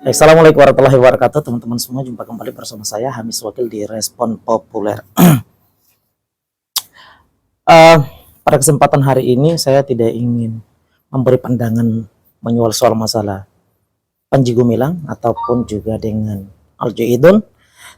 Assalamualaikum warahmatullahi wabarakatuh, teman-teman semua. Jumpa kembali bersama saya Hamis Wakil di Respon Populer. uh, Pada kesempatan hari ini saya tidak ingin memberi pandangan menyoal soal masalah Panji Gumilang ataupun juga dengan Al-Jaidun.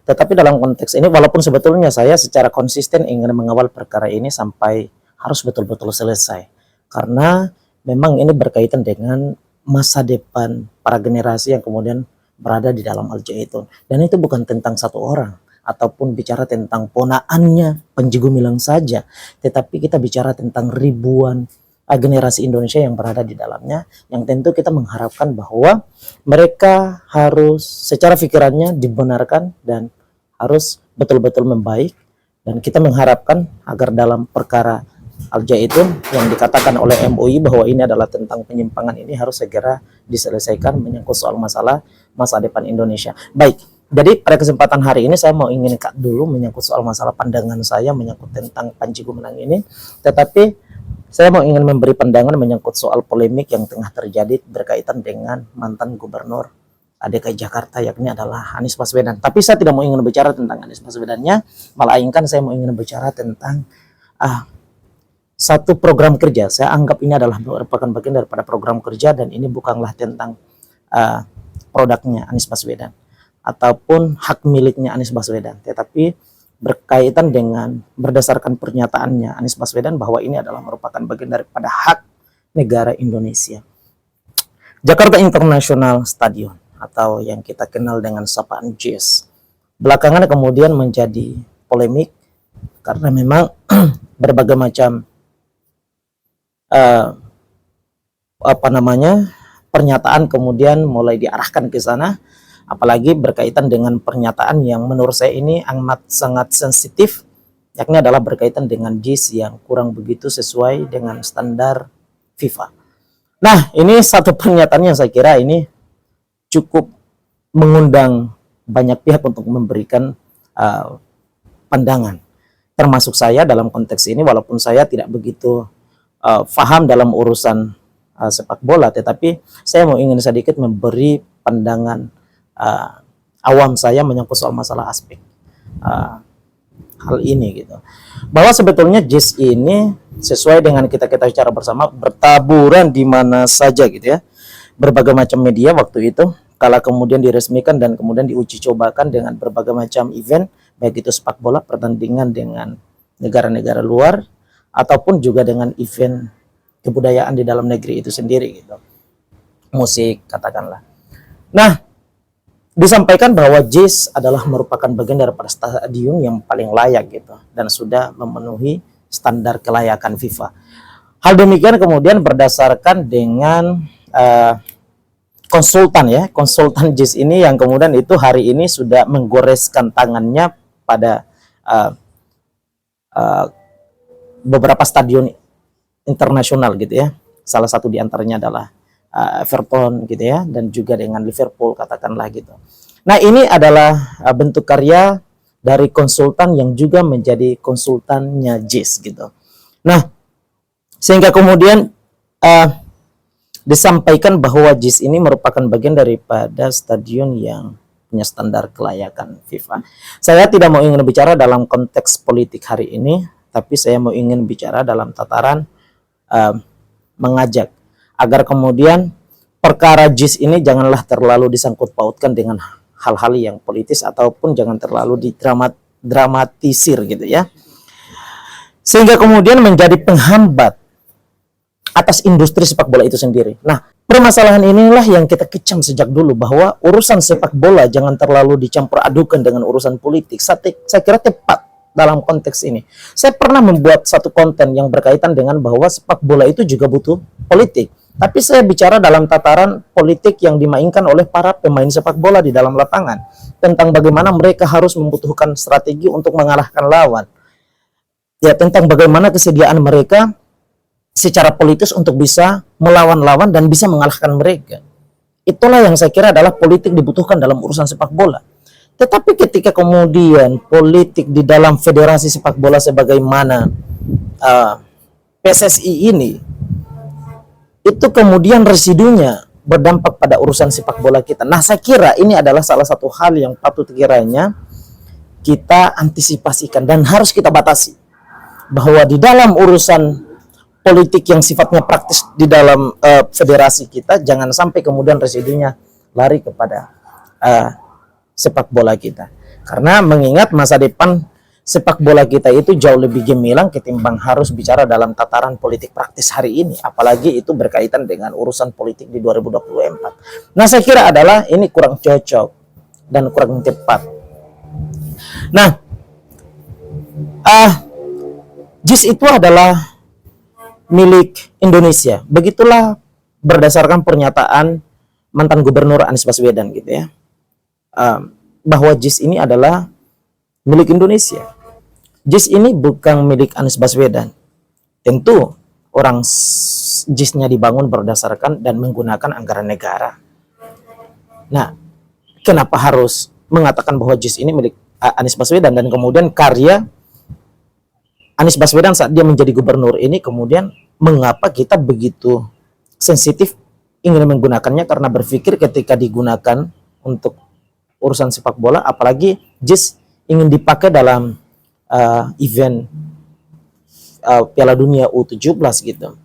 Tetapi dalam konteks ini, walaupun sebetulnya saya secara konsisten ingin mengawal perkara ini sampai harus betul-betul selesai, karena memang ini berkaitan dengan masa depan para generasi yang kemudian berada di dalam Al-Jaitun. Dan itu bukan tentang satu orang ataupun bicara tentang ponaannya Panji Gumilang saja, tetapi kita bicara tentang ribuan generasi Indonesia yang berada di dalamnya, yang tentu kita mengharapkan bahwa mereka harus secara pikirannya dibenarkan dan harus betul-betul membaik. Dan kita mengharapkan agar dalam perkara Al-Jaitun yang dikatakan oleh MUI bahwa ini adalah tentang penyimpangan, ini harus segera diselesaikan menyangkut soal masalah masa depan Indonesia. Baik, jadi pada kesempatan hari ini saya mau ingin dulu menyangkut soal masalah pandangan saya menyangkut tentang Panji Gumilang ini, tetapi saya mau ingin memberi pandangan menyangkut soal polemik yang tengah terjadi berkaitan dengan mantan gubernur DKI Jakarta, yakni adalah Anies Baswedan. Tapi saya tidak mau ingin bicara tentang Anies Baswedannya, melainkan saya mau ingin bicara tentang satu program kerja. Saya anggap ini adalah merupakan bagian daripada program kerja, dan ini bukanlah tentang produknya Anies Baswedan ataupun hak miliknya Anies Baswedan, tetapi berkaitan dengan berdasarkan pernyataannya Anies Baswedan bahwa ini adalah merupakan bagian daripada hak negara Indonesia. Jakarta International Stadium atau yang kita kenal dengan sapaan JIS belakangan kemudian menjadi polemik karena memang berbagai macam pernyataan kemudian mulai diarahkan ke sana, apalagi berkaitan dengan pernyataan yang menurut saya ini amat sangat sensitif, yakni adalah berkaitan dengan JIS yang kurang begitu sesuai dengan standar FIFA. Nah, ini satu pernyataan yang saya kira ini cukup mengundang banyak pihak untuk memberikan pandangan, termasuk saya dalam konteks ini, walaupun saya tidak begitu paham dalam urusan sepak bola, tetapi saya mau ingin sedikit memberi pandangan awam saya menyangkut soal masalah aspek hal ini gitu. Bahwa sebetulnya JIS ini sesuai dengan kita bicara bersama bertaburan di mana saja gitu ya. Berbagai macam media waktu itu kala kemudian diresmikan dan kemudian diuji cobakan dengan berbagai macam event, baik itu sepak bola, pertandingan dengan negara-negara luar, ataupun juga dengan event kebudayaan di dalam negeri itu sendiri gitu, musik katakanlah. Nah, disampaikan bahwa JIS adalah merupakan bagian daripada stadion yang paling layak gitu dan sudah memenuhi standar kelayakan FIFA. Hal demikian kemudian berdasarkan dengan konsultan JIS ini yang kemudian itu hari ini sudah menggoreskan tangannya pada beberapa stadion internasional gitu ya. Salah satu diantaranya adalah Everton gitu ya, dan juga dengan Liverpool katakanlah gitu. Nah, ini adalah bentuk karya dari konsultan yang juga menjadi konsultannya JIS gitu. Nah, sehingga kemudian disampaikan bahwa JIS ini merupakan bagian daripada stadion yang punya standar kelayakan FIFA. Saya tidak mau ingin bicara dalam konteks politik hari ini, tapi saya mau ingin bicara dalam tataran mengajak agar kemudian perkara JIS ini janganlah terlalu disangkut pautkan dengan hal-hal yang politis ataupun jangan terlalu didramatisir gitu ya, sehingga kemudian menjadi penghambat atas industri sepak bola itu sendiri. Nah, permasalahan inilah yang kita kecam sejak dulu, bahwa urusan sepak bola jangan terlalu dicampur adukan dengan urusan politik. Saya kira tepat dalam konteks ini. Saya pernah membuat satu konten yang berkaitan dengan bahwa sepak bola itu juga butuh politik. Tapi saya bicara dalam tataran politik yang dimainkan oleh para pemain sepak bola di dalam lapangan, tentang bagaimana mereka harus membutuhkan strategi untuk mengalahkan lawan. Ya, tentang bagaimana kesediaan mereka secara politis untuk bisa melawan lawan dan bisa mengalahkan mereka. Itulah yang saya kira adalah politik dibutuhkan dalam urusan sepak bola. Tetapi ketika kemudian politik di dalam federasi sepak bola sebagaimana PSSI ini, itu kemudian residunya berdampak pada urusan sepak bola kita. Nah, saya kira ini adalah salah satu hal yang patut kiranya kita antisipasikan dan harus kita batasi, bahwa di dalam urusan politik yang sifatnya praktis di dalam federasi kita, jangan sampai kemudian residunya lari kepada sepak bola kita. Karena mengingat masa depan sepak bola kita itu jauh lebih gemilang ketimbang harus bicara dalam tataran politik praktis hari ini, apalagi itu berkaitan dengan urusan politik di 2024. Nah, saya kira adalah ini kurang cocok dan kurang tepat. Nah, JIS itu adalah milik Indonesia. Begitulah berdasarkan pernyataan mantan Gubernur Anies Baswedan gitu ya, bahwa JIS ini adalah milik Indonesia. JIS ini bukan milik Anies Baswedan. Tentu orang JIS-nya dibangun berdasarkan dan menggunakan anggaran negara. Nah, kenapa harus mengatakan bahwa JIS ini milik Anies Baswedan, dan kemudian karya Anies Baswedan saat dia menjadi gubernur ini, kemudian mengapa kita begitu sensitif ingin menggunakannya, karena berpikir ketika digunakan untuk urusan sepak bola, apalagi JIS ingin dipakai dalam event Piala Dunia U17 gitu.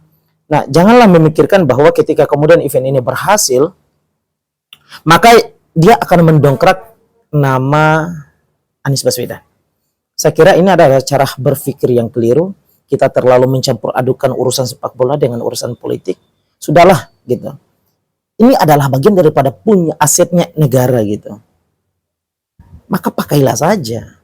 Nah, janganlah memikirkan bahwa ketika kemudian event ini berhasil, maka dia akan mendongkrak nama Anies Baswedan. Saya kira ini adalah cara berpikir yang keliru. Kita terlalu mencampur adukan urusan sepak bola dengan urusan politik. Sudahlah gitu. Ini adalah bagian daripada punya asetnya negara gitu. Maka pakailah saja.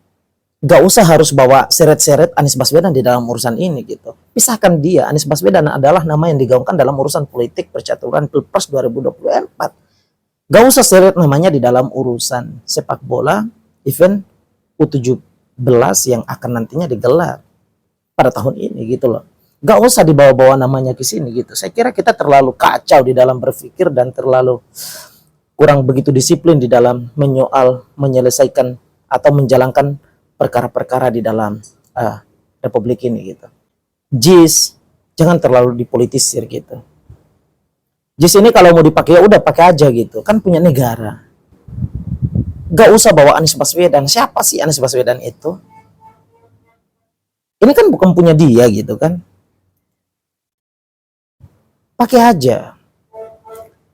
Gak usah harus bawa seret-seret Anies Baswedan di dalam urusan ini gitu. Pisahkan dia. Anies Baswedan adalah nama yang digaungkan dalam urusan politik percaturan Pilpres 2024. Gak usah seret namanya di dalam urusan sepak bola event U17 yang akan nantinya digelar pada tahun ini gitu loh. Gak usah dibawa-bawa namanya ke sini gitu. Saya kira kita terlalu kacau di dalam berpikir dan terlalu kurang begitu disiplin di dalam menyelesaikan atau menjalankan perkara-perkara di dalam republik ini gitu. JIS jangan terlalu dipolitisir gitu. JIS ini kalau mau dipakai ya udah pakai aja gitu, kan punya negara. Gak usah bawa Anies Baswedan. Siapa sih Anies Baswedan itu? Ini kan bukan punya dia gitu kan. Pakai aja.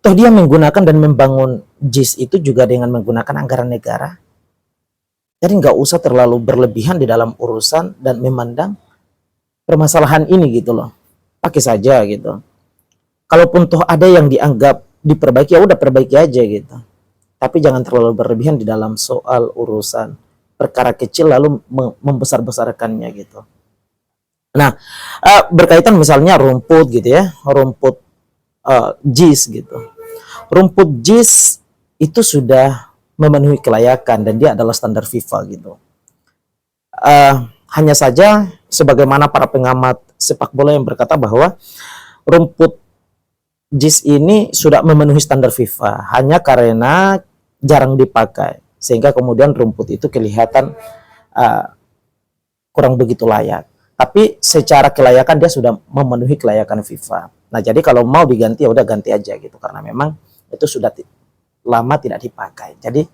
Toh dia menggunakan dan membangun JIS itu juga dengan menggunakan anggaran negara. Jadi nggak usah terlalu berlebihan di dalam urusan dan memandang permasalahan ini gitu loh. Pakai saja gitu. Kalaupun toh ada yang dianggap diperbaiki, ya udah perbaiki aja gitu. Tapi jangan terlalu berlebihan di dalam soal urusan perkara kecil lalu membesar-besarkannya gitu. Nah, berkaitan misalnya rumput gitu ya, rumput JIS gitu. Rumput JIS itu sudah memenuhi kelayakan dan dia adalah standar FIFA gitu. Hanya saja sebagaimana para pengamat sepak bola yang berkata bahwa rumput JIS ini sudah memenuhi standar FIFA hanya karena jarang dipakai, sehingga kemudian rumput itu kelihatan kurang begitu layak. Tapi secara kelayakan dia sudah memenuhi kelayakan FIFA. Nah, jadi kalau mau diganti ya udah ganti aja gitu, karena memang itu sudah lama tidak dipakai. Jadi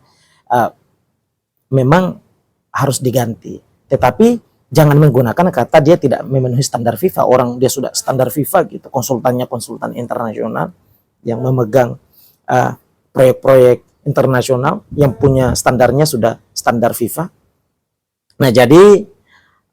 memang harus diganti. Tetapi jangan menggunakan kata dia tidak memenuhi standar FIFA. Orang dia sudah standar FIFA gitu. Konsultannya konsultan internasional yang memegang proyek-proyek internasional yang punya standarnya sudah standar FIFA. Nah, jadi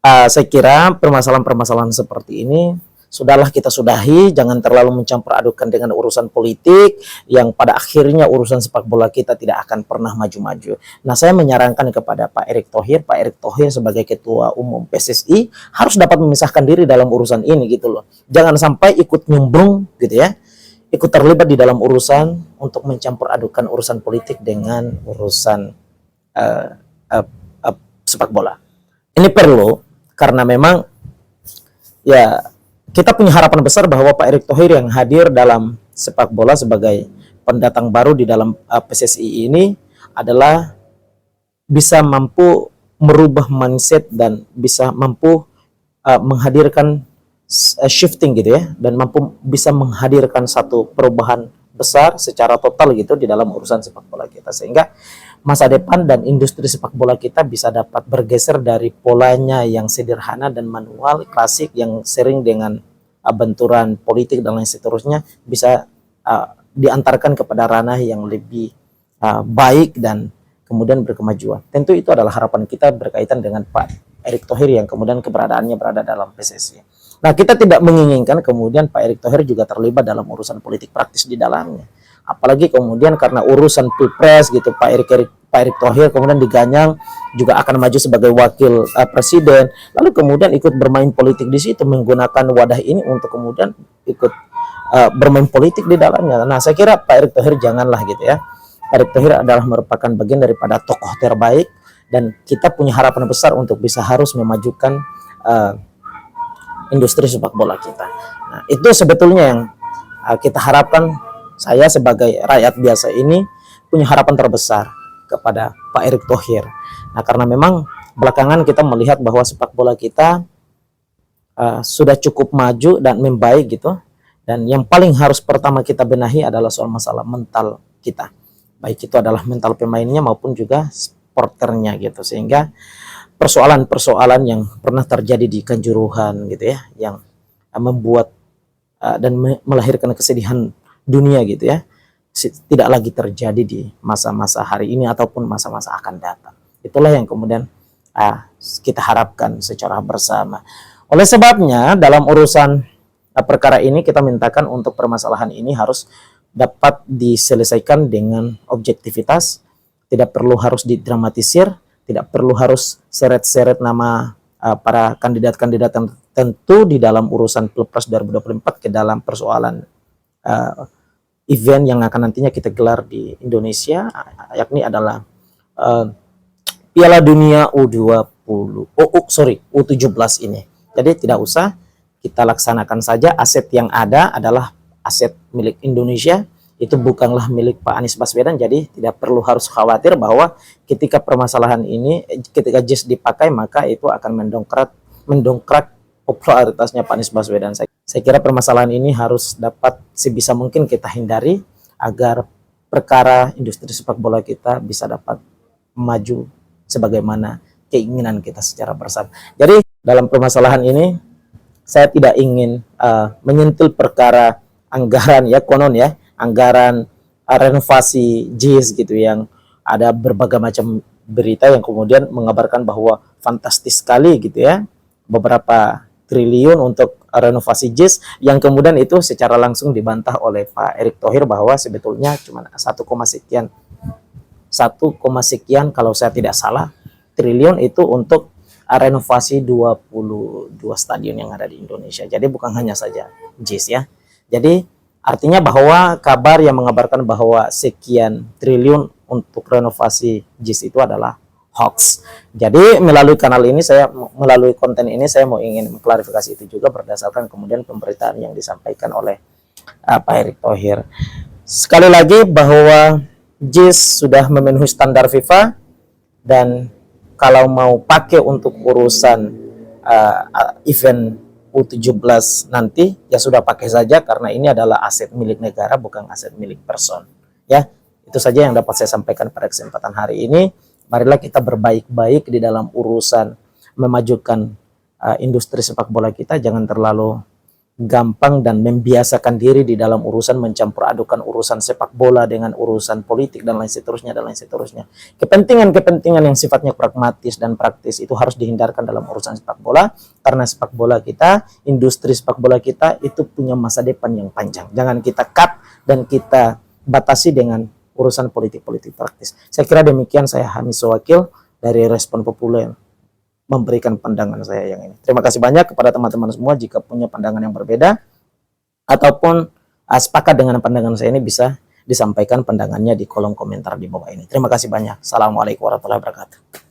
saya kira permasalahan-permasalahan seperti ini sudahlah kita sudahi, jangan terlalu mencampur adukan dengan urusan politik yang pada akhirnya urusan sepak bola kita tidak akan pernah maju-maju. Nah, saya menyarankan kepada Pak Erick Thohir sebagai Ketua Umum PSSI harus dapat memisahkan diri dalam urusan ini gitu loh. Jangan sampai ikut nyembrung gitu ya, ikut terlibat di dalam urusan untuk mencampur adukan urusan politik dengan urusan sepak bola. Ini perlu karena memang ya kita punya harapan besar bahwa Pak Erick Thohir yang hadir dalam sepak bola sebagai pendatang baru di dalam PSSI ini adalah bisa mampu merubah mindset dan bisa mampu menghadirkan shifting gitu ya, dan mampu bisa menghadirkan satu perubahan besar secara total gitu di dalam urusan sepak bola kita, sehingga masa depan dan industri sepak bola kita bisa dapat bergeser dari polanya yang sederhana dan manual klasik yang sering dengan benturan politik dan lain seterusnya, bisa diantarkan kepada ranah yang lebih baik dan kemudian berkemajuan. Tentu itu adalah harapan kita berkaitan dengan Pak Erick Thohir yang kemudian keberadaannya berada dalam PSSI. Nah, kita tidak menginginkan kemudian Pak Erick Thohir juga terlibat dalam urusan politik praktis di dalamnya. Apalagi kemudian karena urusan pilpres gitu, Pak Erick Thohir kemudian diganyang juga akan maju sebagai wakil presiden, lalu kemudian ikut bermain politik di situ, menggunakan wadah ini untuk kemudian ikut bermain politik di dalamnya. Nah, saya kira Pak Erick Thohir janganlah gitu ya. Pak Erick Thohir adalah merupakan bagian daripada tokoh terbaik dan kita punya harapan besar untuk bisa harus memajukan industri sepak bola kita. Nah, itu sebetulnya yang kita harapkan. Saya sebagai rakyat biasa ini punya harapan terbesar kepada Pak Erick Thohir. Nah, karena memang belakangan kita melihat bahwa sepak bola kita sudah cukup maju dan membaik gitu. Dan yang paling harus pertama kita benahi adalah soal masalah mental kita. Baik itu adalah mental pemainnya maupun juga supporternya gitu. Sehingga persoalan-persoalan yang pernah terjadi di Kanjuruhan gitu ya, yang membuat dan melahirkan kesedihan dunia gitu ya, tidak lagi terjadi di masa-masa hari ini ataupun masa-masa akan datang. Itulah yang kemudian kita harapkan secara bersama. Oleh sebabnya dalam urusan perkara ini kita mintakan untuk permasalahan ini harus dapat diselesaikan dengan objektivitas, tidak perlu harus didramatisir, tidak perlu harus seret-seret nama para kandidat-kandidat tentu di dalam urusan Pilpres 2024 ke dalam persoalan event yang akan nantinya kita gelar di Indonesia, yakni adalah Piala Dunia U17 ini. Jadi tidak usah, kita laksanakan saja. Aset yang ada adalah aset milik Indonesia, itu bukanlah milik Pak Anies Baswedan. Jadi tidak perlu harus khawatir bahwa ketika permasalahan ini, ketika JIS dipakai, maka itu akan mendongkrak popularitasnya Pak Anies Baswedan. Saya kira permasalahan ini harus dapat sebisa mungkin kita hindari agar perkara industri sepak bola kita bisa dapat maju sebagaimana keinginan kita secara bersama. Jadi dalam permasalahan ini saya tidak ingin menyentuh perkara anggaran ya, konon ya, anggaran renovasi JIS gitu, yang ada berbagai macam berita yang kemudian mengabarkan bahwa fantastis sekali gitu ya, beberapa triliun untuk renovasi JIS, yang kemudian itu secara langsung dibantah oleh Pak Erick Thohir bahwa sebetulnya cuma 1, sekian kalau saya tidak salah triliun itu untuk renovasi 22 stadion yang ada di Indonesia. Jadi bukan hanya saja JIS ya. Jadi artinya bahwa kabar yang mengabarkan bahwa sekian triliun untuk renovasi JIS itu adalah hoax. Jadi melalui kanal ini melalui konten ini saya mau ingin mengklarifikasi itu juga berdasarkan kemudian pemberitaan yang disampaikan oleh Pak Erick Thohir. Sekali lagi bahwa JIS sudah memenuhi standar FIFA, dan kalau mau pakai untuk urusan event U17 nanti ya sudah pakai saja, karena ini adalah aset milik negara bukan aset milik person. Ya, itu saja yang dapat saya sampaikan pada kesempatan hari ini. Marilah kita berbaik-baik di dalam urusan memajukan industri sepak bola kita. Jangan terlalu gampang dan membiasakan diri di dalam urusan mencampur adukan urusan sepak bola dengan urusan politik dan lain seterusnya dan lain seterusnya. Kepentingan-kepentingan yang sifatnya pragmatis dan praktis itu harus dihindarkan dalam urusan sepak bola, karena sepak bola kita, industri sepak bola kita itu punya masa depan yang panjang. Jangan kita cut dan kita batasi dengan urusan politik-politik praktis. Saya kira demikian. Saya Hamis Wakil dari Respon Populer memberikan pandangan saya yang ini. Terima kasih banyak kepada teman-teman semua. Jika punya pandangan yang berbeda ataupun sepakat dengan pandangan saya ini, bisa disampaikan pandangannya di kolom komentar di bawah ini. Terima kasih banyak. Assalamualaikum warahmatullahi wabarakatuh.